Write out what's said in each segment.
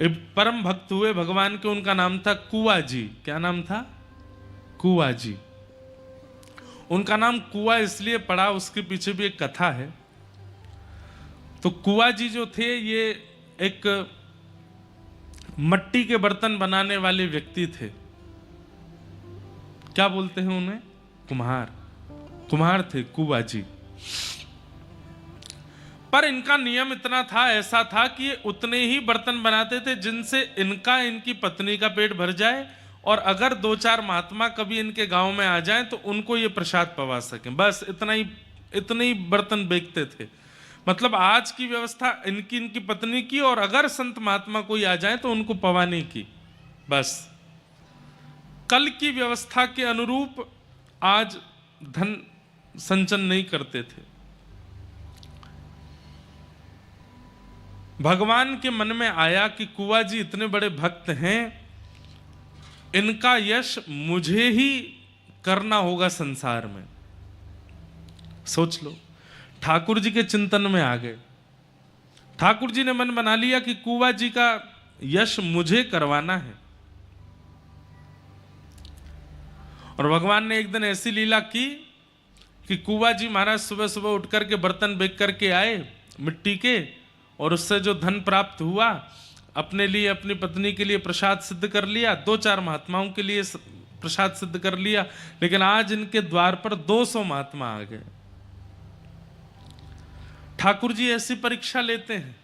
एक परम भक्त हुए भगवान के, उनका नाम था कुआ जी। क्या नाम था? कुआ जी। उनका नाम कुआ इसलिए पड़ा, उसके पीछे भी एक कथा है। तो कुआ जी जो थे, ये एक मिट्टी के बर्तन बनाने वाले व्यक्ति थे। क्या बोलते हैं उन्हें? कुम्हार। कुम्हार थे कुआ जी। पर इनका नियम इतना था, ऐसा था कि ये उतने ही बर्तन बनाते थे जिनसे इनकी पत्नी का पेट भर जाए, और अगर दो चार महात्मा कभी इनके गांव में आ जाएं तो उनको ये प्रसाद पवा सकें। बस इतने ही बर्तन बेचते थे। मतलब आज की व्यवस्था इनकी पत्नी की, और अगर संत महात्मा कोई आ जाए तो उनको पवाने की। बस कल की व्यवस्था के अनुरूप आज धन संचन नहीं करते थे। भगवान के मन में आया कि कुआ जी इतने बड़े भक्त हैं, इनका यश मुझे ही करना होगा संसार में। सोच लो, ठाकुर जी के चिंतन में आ गए। ठाकुर जी ने मन बना लिया कि कुआ जी का यश मुझे करवाना है। और भगवान ने एक दिन ऐसी लीला की कि कुआ जी महाराज सुबह सुबह उठ करके बर्तन बेच करके आए मिट्टी के, और उससे जो धन प्राप्त हुआ अपने लिए, अपनी पत्नी के लिए प्रसाद सिद्ध कर लिया, दो चार महात्माओं के लिए प्रसाद सिद्ध कर लिया। लेकिन आज इनके द्वार पर 200 महात्मा आ गए। ठाकुर जी ऐसी परीक्षा लेते हैं।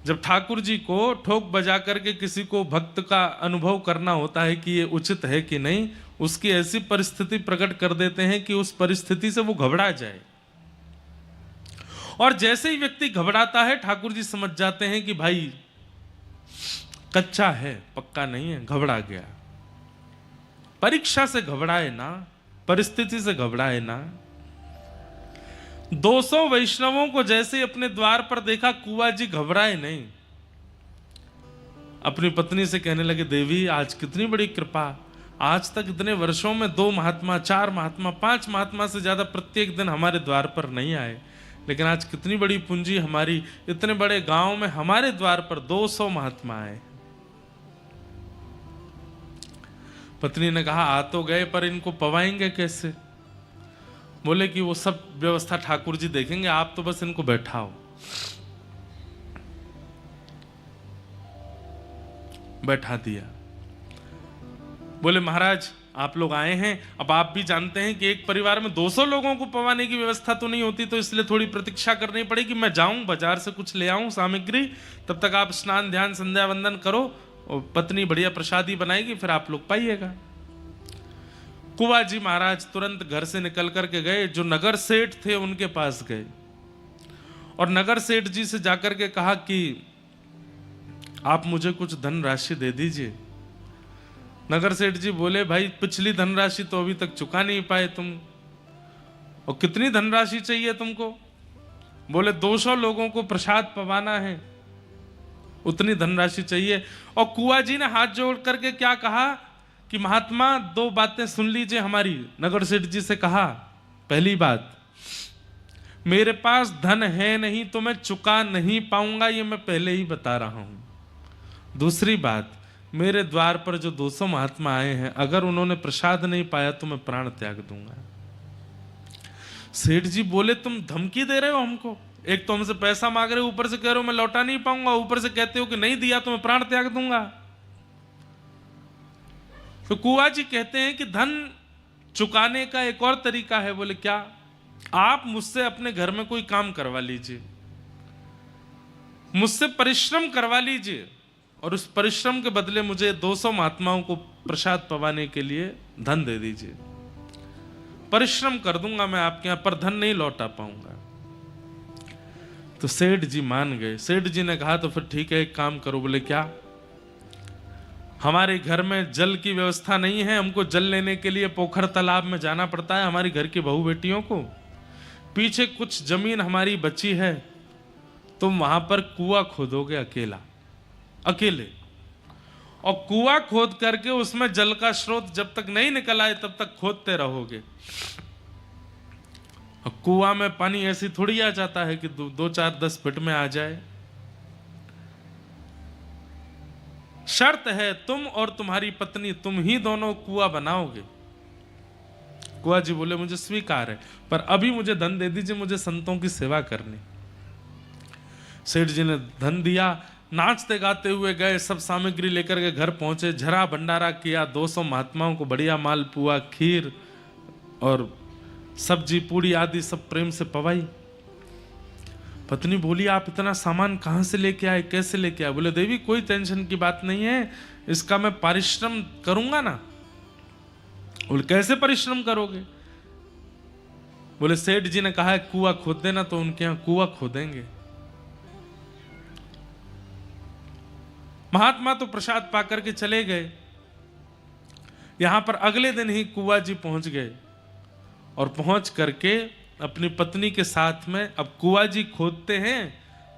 जब ठाकुर जी को ठोक बजा करके किसी को भक्त का अनुभव करना होता है कि ये उचित है कि नहीं, उसकी ऐसी परिस्थिति प्रकट कर देते हैं कि उस परिस्थिति से वो घबरा जाए। और जैसे ही व्यक्ति घबराता है, ठाकुर जी समझ जाते हैं कि भाई कच्चा है, पक्का नहीं है, घबरा गया। परीक्षा से घबराए ना, परिस्थिति से घबराए ना। 200 वैष्णवों को जैसे अपने द्वार पर देखा, कुआ जी घबराए नहीं। अपनी पत्नी से कहने लगे, देवी आज कितनी बड़ी कृपा, आज तक इतने वर्षों में 2 महात्मा, 4 महात्मा, 5 महात्मा से ज्यादा प्रत्येक दिन हमारे द्वार पर नहीं आए, लेकिन आज कितनी बड़ी पूंजी हमारी, इतने बड़े गांव में हमारे द्वार पर 200 महात्मा आए। पत्नी ने कहा, आ तो गए, पर इनको पवाएंगे कैसे? बोले कि वो सब व्यवस्था ठाकुर जी देखेंगे, आप तो बस इनको बैठाओ। बैठा दिया। बोले महाराज आप लोग आए हैं, अब आप भी जानते हैं कि एक परिवार में 200 लोगों को पवाने की व्यवस्था तो नहीं होती, तो इसलिए थोड़ी प्रतीक्षा करनी पड़ेगी। मैं जाऊं बाजार से कुछ ले आऊं सामग्री, तब तक आप स्नान ध्यान संध्या वंदन करो, और पत्नी बढ़िया प्रसादी बनाएगी, फिर आप लोग पाइएगा। कुआ जी महाराज तुरंत घर से निकल करके गए, जो नगर सेठ थे उनके पास गए, और नगर सेठ जी से जाकर के कहा कि आप मुझे कुछ धन राशि दे दीजिए। नगर सेठ जी बोले, भाई पिछली धनराशि तो अभी तक चुका नहीं पाए तुम, और कितनी धनराशि चाहिए तुमको? बोले 200 लोगों को प्रसाद पवाना है, उतनी धनराशि चाहिए। और कुआ जी ने हाथ जोड़ करके क्या कहा कि महात्मा 2 बातें सुन लीजिए हमारी। नगर सेठ जी से कहा, पहली बात, मेरे पास धन है नहीं तो मैं चुका नहीं पाऊंगा, ये मैं पहले ही बता रहा हूं। दूसरी बात, मेरे द्वार पर जो 200 महात्मा आए हैं, अगर उन्होंने प्रसाद नहीं पाया तो मैं प्राण त्याग दूंगा। सेठ जी बोले, तुम धमकी दे रहे हो हमको? एक तो हमसे पैसा मांग रहे हो, ऊपर से कह रहे हो मैं लौटा नहीं पाऊंगा, ऊपर से कहते हो कि नहीं दिया तो मैं प्राण त्याग दूंगा। तो कुआ जी कहते हैं कि धन चुकाने का एक और तरीका है। बोले क्या? आप मुझसे अपने घर में कोई काम करवा लीजिए, मुझसे परिश्रम करवा लीजिए, और उस परिश्रम के बदले मुझे 200 महात्माओं को प्रसाद पवाने के लिए धन दे दीजिए। परिश्रम कर दूंगा मैं आपके यहां, पर धन नहीं लौटा पाऊंगा। तो सेठ जी मान गए। सेठ जी ने कहा, तो फिर ठीक है, एक काम करो। बोले क्या? हमारे घर में जल की व्यवस्था नहीं है, हमको जल लेने के लिए पोखर तालाब में जाना पड़ता है हमारी घर की बहू बेटियों को। पीछे कुछ जमीन हमारी बची है, तुम वहां पर कुआं खोदोगे अकेले, और कुआं खोद करके उसमें जल का स्रोत जब तक नहीं निकल आए तब तक खोदते रहोगे। कुआं में पानी ऐसी थोड़ी आ जाता है कि 2, 4, 10 फीट में आ जाए। शर्त है तुम और तुम्हारी पत्नी, तुम ही दोनों कुआं बनाओगे। कुआं जी बोले मुझे स्वीकार है, पर अभी मुझे धन दे दीजिए, मुझे संतों की सेवा करनी। सेठ जी ने धन दिया, नाचते गाते हुए गए, सब सामग्री लेकर के घर पहुंचे, झरा भंडारा किया, 200 महात्माओं को बढ़िया मालपुआ, खीर और सब्जी पूड़ी आदि सब प्रेम से पवाई। पत्नी बोली आप इतना सामान कहां से लेके आए, कैसे लेके आए? बोले देवी कोई टेंशन की बात नहीं है, इसका मैं परिश्रम करूंगा ना। बोले कैसे परिश्रम करोगे? बोले सेठ जी ने कहा है कुआं खोद देना, तो उनके यहां कुआं खोदेंगे। महात्मा तो प्रसाद पाकर के चले गए। यहां पर अगले दिन ही कुआं जी पहुंच गए और पहुंच करके अपनी पत्नी के साथ में अब कुआं जी खोदते हैं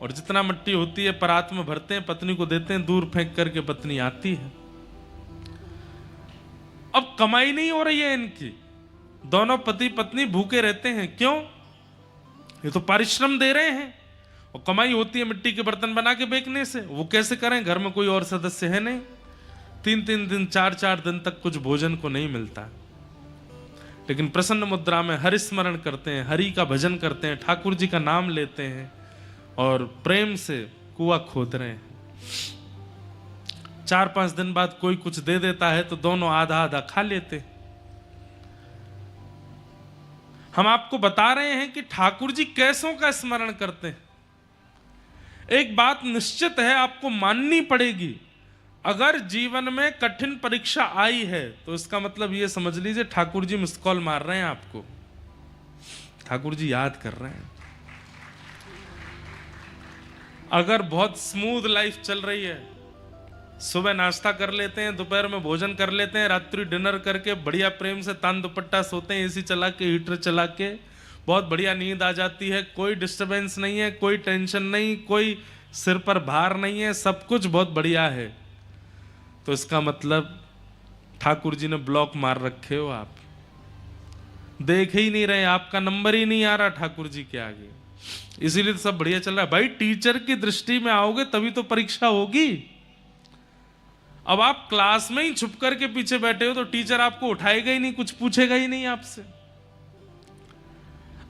और जितना मिट्टी होती है परात में भरते हैं, पत्नी को देते हैं, दूर फेंक करके पत्नी आती है। अब कमाई नहीं हो रही है इनकी, दोनों पति पत्नी भूखे रहते हैं। क्यों? ये तो परिश्रम दे रहे हैं और कमाई होती है मिट्टी के बर्तन बना के बेचने से। वो कैसे करें? घर में कोई और सदस्य है नहीं, 3-3 दिन 4-4 दिन तक कुछ भोजन को नहीं मिलता। लेकिन प्रसन्न मुद्रा में हरि स्मरण करते हैं, हरि का भजन करते हैं, ठाकुर जी का नाम लेते हैं और प्रेम से कुआं खोद रहे हैं। 4-5 दिन बाद कोई कुछ दे देता है तो दोनों आधा आधा खा लेते। हम आपको बता रहे हैं कि ठाकुर जी कैसों का स्मरण करते हैं। एक बात निश्चित है, आपको माननी पड़ेगी, अगर जीवन में कठिन परीक्षा आई है तो इसका मतलब ये समझ लीजिए ठाकुर जी मिस कॉल मार रहे हैं आपको, ठाकुर जी याद कर रहे हैं। अगर बहुत स्मूथ लाइफ चल रही है, सुबह नाश्ता कर लेते हैं, दोपहर में भोजन कर लेते हैं, रात्रि डिनर करके बढ़िया प्रेम से तान दुपट्टा सोते हैं, एसी चला के, हीटर चला के, बहुत बढ़िया नींद आ जाती है, कोई डिस्टरबेंस नहीं है, कोई टेंशन नहीं, कोई सिर पर भार नहीं है, सब कुछ बहुत बढ़िया है, तो इसका मतलब ठाकुर जी ने ब्लॉक मार रखे हो, आप देख ही नहीं रहे, आपका नंबर ही नहीं आ रहा ठाकुर जी के आगे, इसीलिए तो सब बढ़िया चल रहा है। भाई टीचर की दृष्टि में आओगे तभी तो परीक्षा होगी। अब आप क्लास में ही छुप करके पीछे बैठे हो तो टीचर आपको उठाएगा ही नहीं, कुछ पूछेगा ही नहीं आपसे।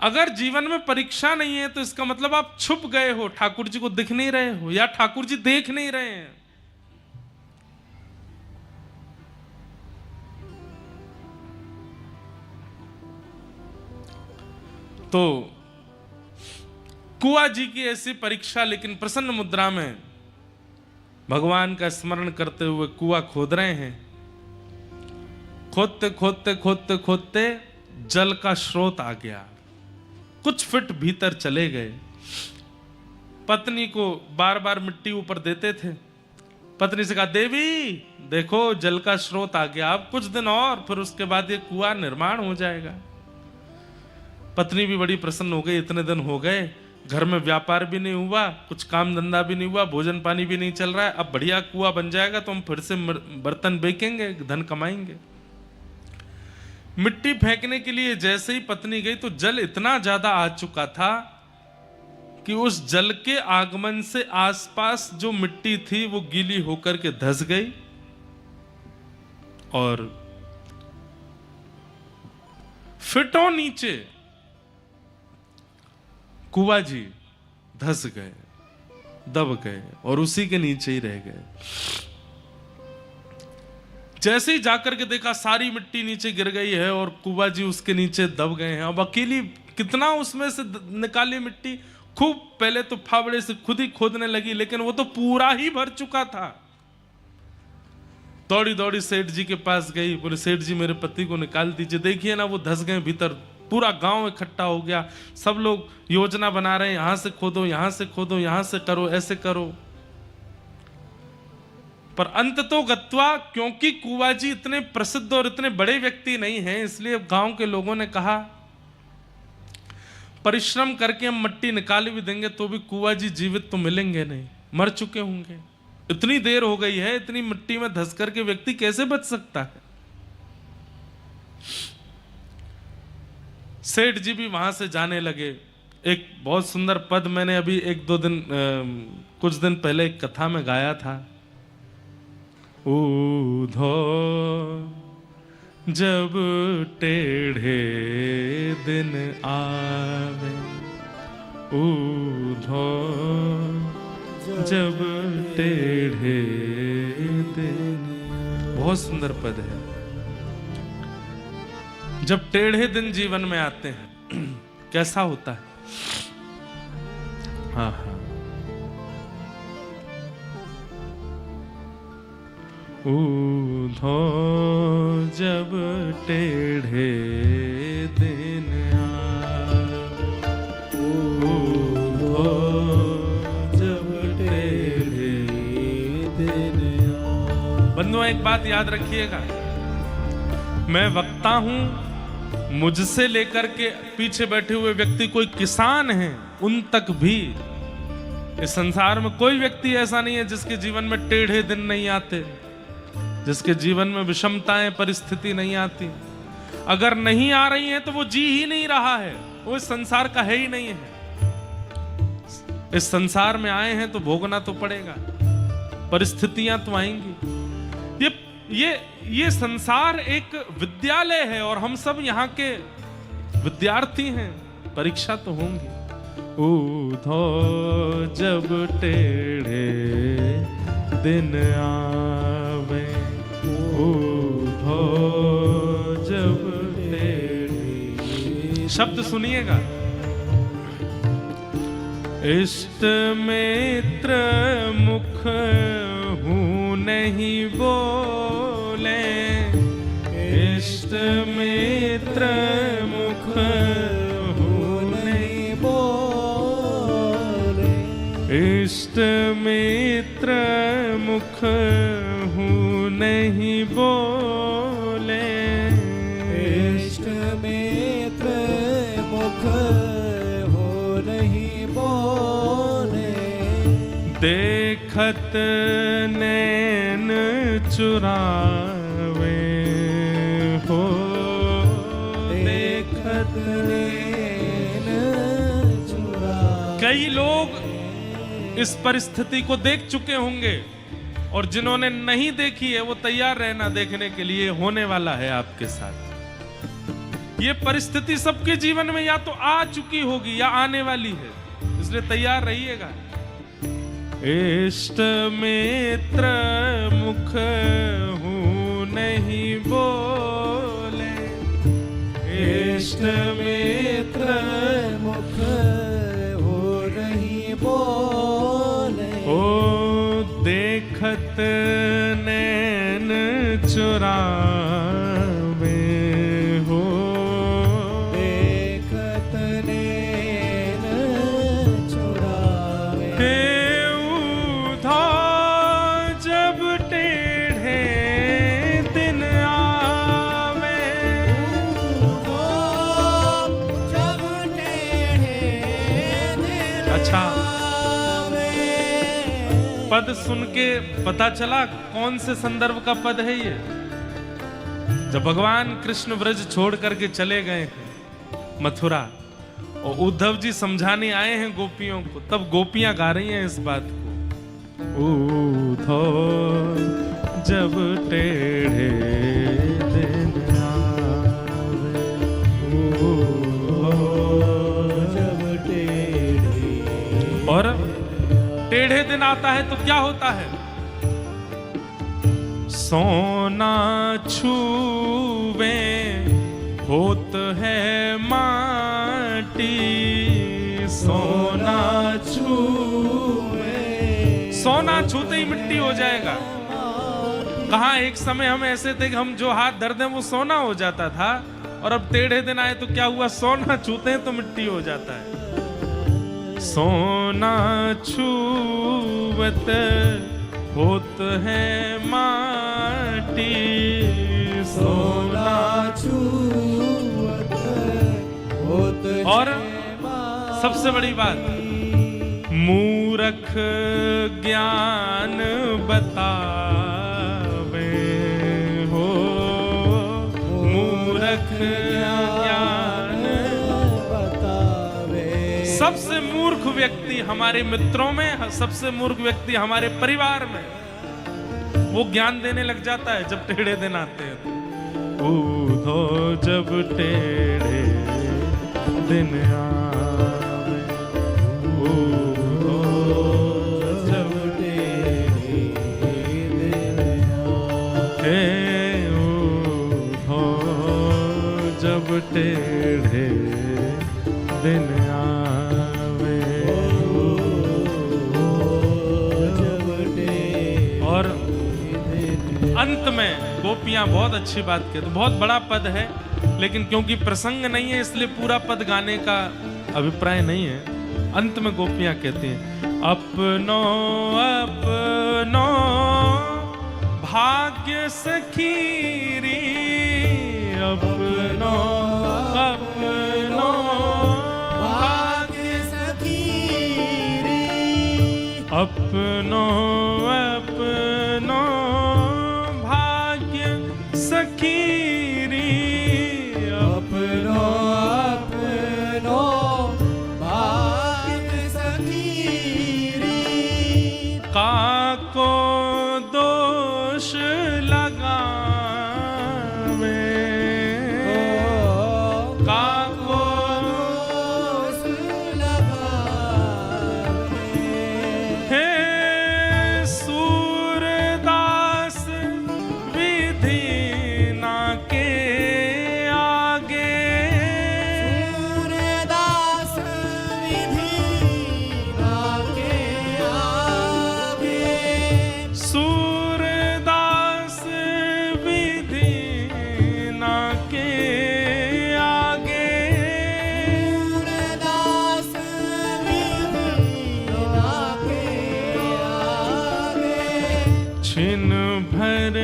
अगर जीवन में परीक्षा नहीं है तो इसका मतलब आप छुप गए हो, ठाकुर जी को दिख नहीं रहे हो, या ठाकुर जी देख नहीं रहे हैं। तो कुआं जी की ऐसी परीक्षा, लेकिन प्रसन्न मुद्रा में भगवान का स्मरण करते हुए कुआं खोद रहे हैं। खोदते खोदते खोदते खोदते जल का स्रोत आ गया, कुछ फीट भीतर चले गए। पत्नी को बार बार मिट्टी ऊपर देते थे। पत्नी से कहा देवी देखो जल का स्रोत आ गया, अब कुछ दिन और, फिर उसके बाद ये कुआं निर्माण हो जाएगा। पत्नी भी बड़ी प्रसन्न हो गई, इतने दिन हो गए, घर में व्यापार भी नहीं हुआ, कुछ काम धंधा भी नहीं हुआ, भोजन पानी भी नहीं चल रहा है, अब बढ़िया कुआं बन जाएगा तो हम फिर से बर्तन बेचेंगे, धन कमाएंगे। मिट्टी फेंकने के लिए जैसे ही पत्नी गई तो जल इतना ज्यादा आ चुका था कि उस जल के आगमन से आसपास जो मिट्टी थी वो गीली होकर के धंस गई और फिटों नीचे कुआं जी धंस गए, दब गए और उसी के नीचे ही रह गए। जैसे ही जाकर के देखा सारी मिट्टी नीचे गिर गई है और कुआं जी उसके नीचे दब गए हैं। अब अकेली कितना उसमें से निकाली मिट्टी, खूब पहले तो फावड़े से खुद ही खोदने लगी, लेकिन वो तो पूरा ही भर चुका था। दौड़ी दौड़ी सेठ जी के पास गई, बोले सेठ जी मेरे पति को निकाल दीजिए, देखिए ना वो धंस गए भीतर। पूरा गांव इकट्ठा हो गया, सब लोग योजना बना रहे हैं, यहां से खोदो, यहां से खोदो, यहां से करो, ऐसे करो। पर अंत तो गत्वा, क्योंकि कुआं जी इतने प्रसिद्ध और इतने बड़े व्यक्ति नहीं हैं, इसलिए गांव के लोगों ने कहा परिश्रम करके हम मिट्टी निकाल भी देंगे तो भी कुआं जी जीवित तो मिलेंगे नहीं, मर चुके होंगे। इतनी देर हो गई है, इतनी मिट्टी में धंस करके व्यक्ति कैसे बच सकता है। सेठ जी भी वहां से जाने लगे। एक बहुत सुंदर पद मैंने अभी कुछ दिन पहले एक कथा में गाया था। ऊधो जब टेढ़े दिन आवे, ऊधो जब टेढ़े दिन। बहुत सुंदर पद है। जब टेढ़े दिन जीवन में आते हैं कैसा होता है? हाँ हाँ, ऊधो जब टेढ़े दिन आवे, ऊधो जब टेढ़े दिन आवे। बंधुओं एक बात याद रखिएगा, मैं वक्ता हूं, मुझसे लेकर के पीछे बैठे हुए व्यक्ति कोई किसान हैं, उन तक भी इस संसार में कोई व्यक्ति ऐसा नहीं है जिसके जीवन में टेढ़े दिन नहीं आते, जिसके जीवन में विषमताएं परिस्थिति नहीं आती। अगर नहीं आ रही हैं तो वो जी ही नहीं रहा है, वो इस संसार का है ही नहीं है। इस संसार में आए हैं तो भोगना तो पड़ेगा, परिस्थितियां तो आएंगी। ये संसार एक विद्यालय है और हम सब यहाँ के विद्यार्थी हैं, परीक्षा तो होंगी। ऊधो जब टेढ़े दिन आवे, ऊधो जब टेढ़े। शब्द सुनिएगा, इष्ट मित्र मुख हूँ नहीं बोले, इष्ट मित्र मुख हूँ नहीं बोले, इष्ट मित्र मुख हूँ नहीं बोले, इष्ट मित्र मुख हो नहीं बोले, देखत नैन चुरावे हो, देखत नैन चुरावे। कई लोग इस परिस्थिति को देख चुके होंगे और जिन्होंने नहीं देखी है वो तैयार रहना देखने के लिए, होने वाला है आपके साथ। ये परिस्थिति सबके जीवन में या तो आ चुकी होगी या आने वाली है, इसलिए तैयार रहिएगा। इष्ट मित्र मुख हूँ नहीं बोले, इष्ट मित्र मुख हो नहीं बोले, ओ देखत नैन चुरावे हो, देखत नैन चुरावे। ऊधो जब टेढ़े दिन आवे, ऊधो जब टेढ़े दिन अच्छा आवे। पद सुन के पता चला कौन से संदर्भ का पद है ये। जब भगवान कृष्ण ब्रज छोड़ करके चले गए हैं मथुरा और उद्धव जी समझाने आए हैं गोपियों को, तब गोपियां गा रही हैं इस बात को। ऊधो जब टेढ़े दिन आवे, ऊधो जब टेढ़े। और टेढ़े दिन आता है तो क्या होता है? सोना छूवे होत है माटी, सोना छूवे, सोना छूते ही मिट्टी हो जाएगा। कहाँ एक समय हम ऐसे थे कि हम जो हाथ धर दें वो सोना हो जाता था, और अब टेढ़े दिन आए तो क्या हुआ? सोना छूते हैं तो मिट्टी हो जाता है। सोना छूवत होत है माटी, सोना छूवत होत है और माटी। सबसे बड़ी बात, मूर्ख ज्ञान बतावे हो, मूर्ख ज्ञान बतावे। सबसे मूर्ख व्यक्ति हमारे मित्रों में, सबसे मूर्ख व्यक्ति हमारे परिवार में, वो ज्ञान देने लग जाता है जब टेढ़े दिन आते हैं तो। ऊधो जब टेढ़े दिन आवे, ऊधो जब टेढ़े दिन आवे, ऊधो जब टेढ़े दिन आवे। और अंत में गोपियां बहुत अच्छी बात कहती, बहुत बड़ा पद है लेकिन क्योंकि प्रसंग नहीं है इसलिए पूरा पद गाने का अभिप्राय नहीं है। अंत में गोपियां कहती हैं, अपनो अपनो भाग्य सखीरी, अपनो अपनो भाग्य सखीरी, अपनो अपनो भाग्य सखीरी, अपनो अपनो भाग्य सखीरी, काको दोष लगावे, काको दोष लगावे, हे सूरदास विधि ना के आगे, सूरदास विधि ना के आगे, सूरदास विधि ना के आगे, सूरदास विधि ना के आगे, छिन भर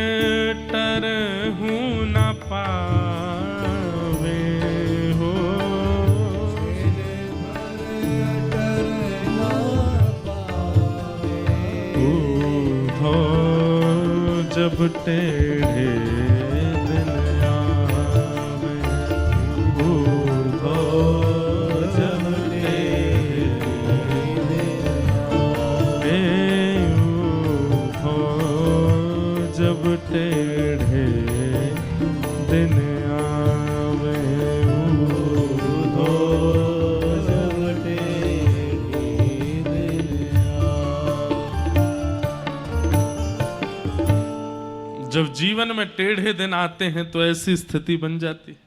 टरहु न पावे हो, ऊधो जब टेढ़े दिन आवे, ऊधो जब टेढ़े दिन आवे, ऊधो जब टेढ़े दिन आवे, ऊधो जब टेढ़े दिन जब जीवन में टेढ़े दिन आते हैं तो ऐसी स्थिति बन जाती है।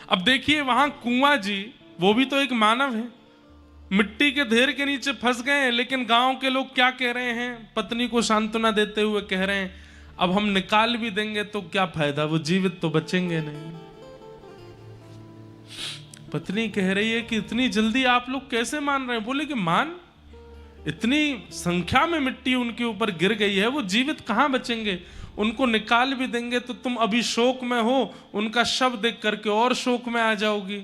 अब देखिए वहां कुआं जी, वो भी तो एक मानव है, मिट्टी के ढेर के नीचे फंस गए हैं, लेकिन गांव के लोग क्या कह रहे हैं, पत्नी को सांत्वना देते हुए कह रहे हैं, अब हम निकाल भी देंगे तो क्या फायदा, वो जीवित तो बचेंगे नहीं। पत्नी कह रही है कि इतनी जल्दी आप लोग कैसे मान रहे हैं? बोले कि मान, इतनी संख्या में मिट्टी उनके ऊपर गिर गई है, वो जीवित कहां बचेंगे, उनको निकाल भी देंगे तो तुम अभी शोक में हो, उनका शव देख करके और शोक में आ जाओगी,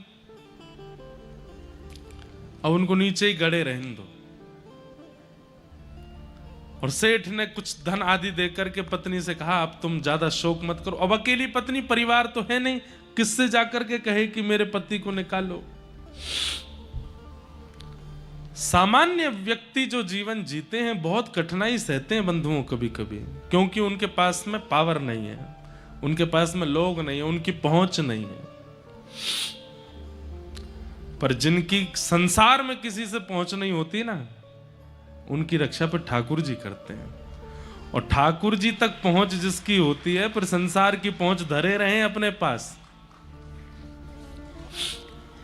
अब उनको नीचे ही गड़े रहने दो। और सेठ ने कुछ धन आदि देकर के पत्नी से कहा, अब तुम ज्यादा शोक मत करो। अब अकेली पत्नी, परिवार तो है नहीं, किससे जाकर के कहे कि मेरे पति को निकालो। सामान्य व्यक्ति जो जीवन जीते हैं बहुत कठिनाई सहते हैं बंधुओं कभी कभी, क्योंकि उनके पास में पावर नहीं है, उनके पास में लोग नहीं है, उनकी पहुंच नहीं है। पर जिनकी संसार में किसी से पहुंच नहीं होती ना, उनकी रक्षा पर ठाकुर जी करते हैं। और ठाकुर जी तक पहुंच जिसकी होती है, पर संसार की पहुंच धरे रहे अपने पास।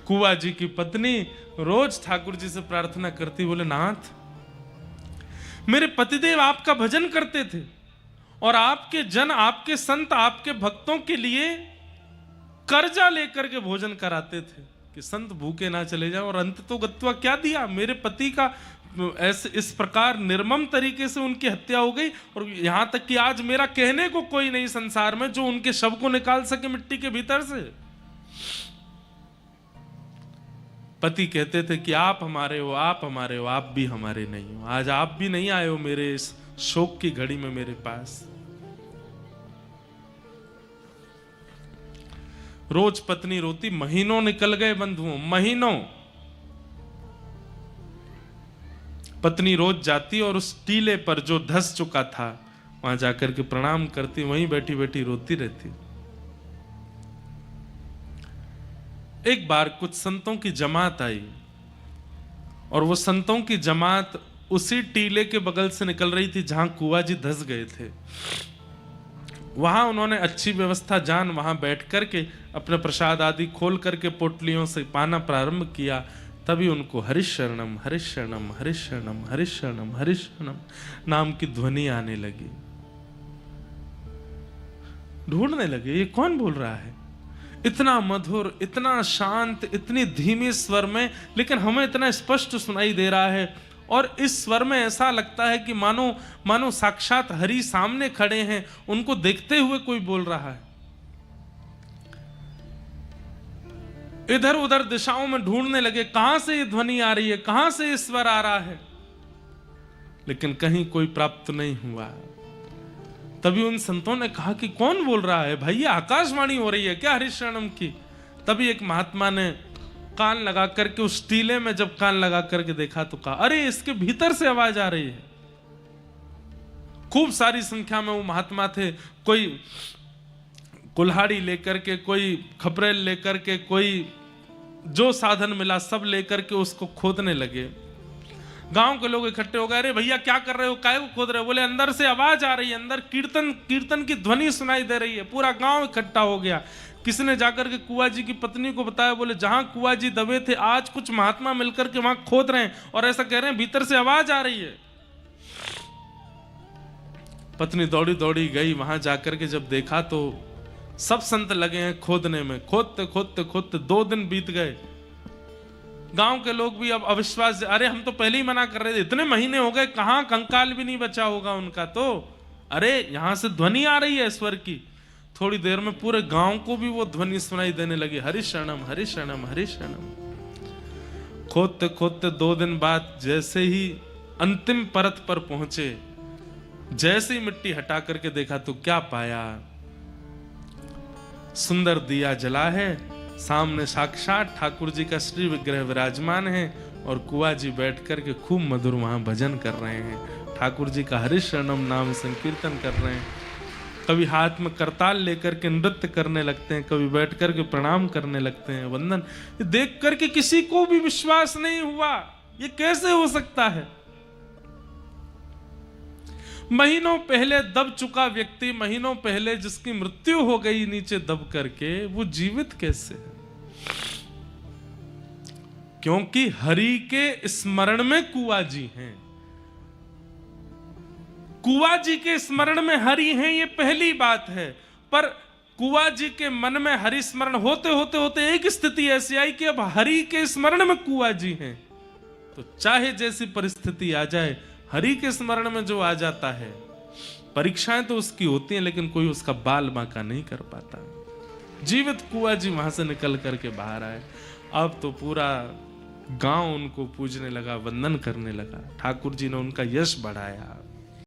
कुआ जी की पत्नी रोज ठाकुर जी से प्रार्थना करती, बोले नाथ, मेरे पतिदेव आपका भजन करते थे और आपके जन, आपके संत, आपके भक्तों के लिए कर्जा लेकर के भोजन कराते थे कि संत भूखे ना चले जाएं, और अंत तो गत्वा क्या दिया, मेरे पति का ऐसे इस प्रकार निर्मम तरीके से उनकी हत्या हो गई, और यहां तक कि आज मेरा कहने को कोई नहीं संसार में जो उनके शव को निकाल सके मिट्टी के भीतर से। पति कहते थे कि आप हमारे हो, आप हमारे हो, आप भी हमारे नहीं हो। आज आप भी नहीं आए हो मेरे इस शोक की घड़ी में मेरे पास। रोज पत्नी रोती, महीनों निकल गए बंधुओं, महीनों। पत्नी रोज जाती और उस टीले पर जो धस चुका था वहां जाकर के प्रणाम करती, वहीं बैठी बैठी रोती रहती। एक बार कुछ संतों की जमात आई और वो संतों की जमात उसी टीले के बगल से निकल रही थी जहां कुआ जी धंस गए थे। वहां उन्होंने अच्छी व्यवस्था जान वहां बैठ करके अपने प्रसाद आदि खोल करके पोटलियों से पाना प्रारंभ किया। तभी उनको हरिशरणम हरिशरणम हरिशरणम हरिशरणम हरिशरणम नाम की ध्वनि आने लगी। ढूंढने लगे ये कौन बोल रहा है, इतना मधुर, इतना शांत, इतनी धीमी स्वर में, लेकिन हमें इतना स्पष्ट सुनाई दे रहा है। और इस स्वर में ऐसा लगता है कि मानो साक्षात हरि सामने खड़े हैं, उनको देखते हुए कोई बोल रहा है। इधर उधर दिशाओं में ढूंढने लगे कहां से ये ध्वनि आ रही है, कहां से ये स्वर आ रहा है, लेकिन कहीं कोई प्राप्त नहीं हुआ। तभी उन संतों ने कहा कि कौन बोल रहा है भाई, ये आकाशवाणी हो रही है क्या हरिशरणम की। तभी एक महात्मा ने कान लगा करके उस टीले में जब कान लगा करके देखा तो कहा अरे इसके भीतर से आवाज आ रही है। खूब सारी संख्या में वो महात्मा थे, कोई कुल्हाड़ी लेकर के, कोई खपरेल लेकर के, कोई जो साधन मिला सब लेकर के उसको खोदने लगे। गांव के लोग इकट्ठे हो गए, अरे भैया क्या कर रहे हो, काहे को खोद रहे हो। बोले अंदर से आवाज आ रही है, अंदर कीर्तन की ध्वनि सुनाई दे रही है। पूरा गांव इकट्ठा हो गया। किसी ने जाकर के कुआ जी की पत्नी को बताया, बोले जहां कुआ जी दबे थे आज कुछ महात्मा मिलकर के वहां खोद रहे हैं और ऐसा कह रहे हैं भीतर से आवाज आ रही है। पत्नी दौड़ी दौड़ी गई, वहां जाकर के जब देखा तो सब संत लगे हैं खोदने में। खोदते खोदते खोदते 2 दिन बीत गए। गांव के लोग भी अब अविश्वास, अरे हम तो पहले ही मना कर रहे थे, इतने महीने हो गए, कहां कंकाल भी नहीं बचा होगा उनका। तो अरे यहां से ध्वनि आ रही है स्वर की। थोड़ी देर में पूरे गांव को भी वो ध्वनि सुनाई देने लगी, हरिशरणम हरिशरणम हरिशरणम। खोदते खोदते 2 दिन बाद जैसे ही अंतिम परत पर पहुंचे, जैसे ही मिट्टी हटा करके देखा तो क्या पाया, सुंदर दिया जला है, सामने साक्षात ठाकुर जी का श्री विग्रह विराजमान है और कुआ जी बैठ करके खूब मधुर वहां भजन कर रहे हैं, ठाकुर जी का हरिशरणम नाम संकीर्तन कर रहे हैं। कभी हाथ में करताल लेकर के नृत्य करने लगते हैं, कभी बैठ करके प्रणाम करने लगते हैं, वंदन। ये देख करके किसी को भी विश्वास नहीं हुआ, ये कैसे हो सकता है। महीनों पहले दब चुका व्यक्ति, महीनों पहले जिसकी मृत्यु हो गई नीचे दब करके, वो जीवित कैसे है। क्योंकि हरि के स्मरण में कुआ जी हैं। कुआ जी के स्मरण में हरि हैं, ये पहली बात है। पर कुआ जी के मन में हरि स्मरण होते होते होते एक स्थिति ऐसी आई कि अब हरि के स्मरण में कुआ जी हैं, तो चाहे जैसी परिस्थिति आ जाए, हरि के स्मरण में जो आ जाता है, परीक्षाएं तो उसकी होती हैं लेकिन कोई उसका बाल बांका नहीं कर पाता। जीवित कुआ जी वहां से निकल करके बाहर आए। अब तो पूरा गांव उनको पूजने लगा, वंदन करने लगा। ठाकुर जी ने उनका यश बढ़ाया।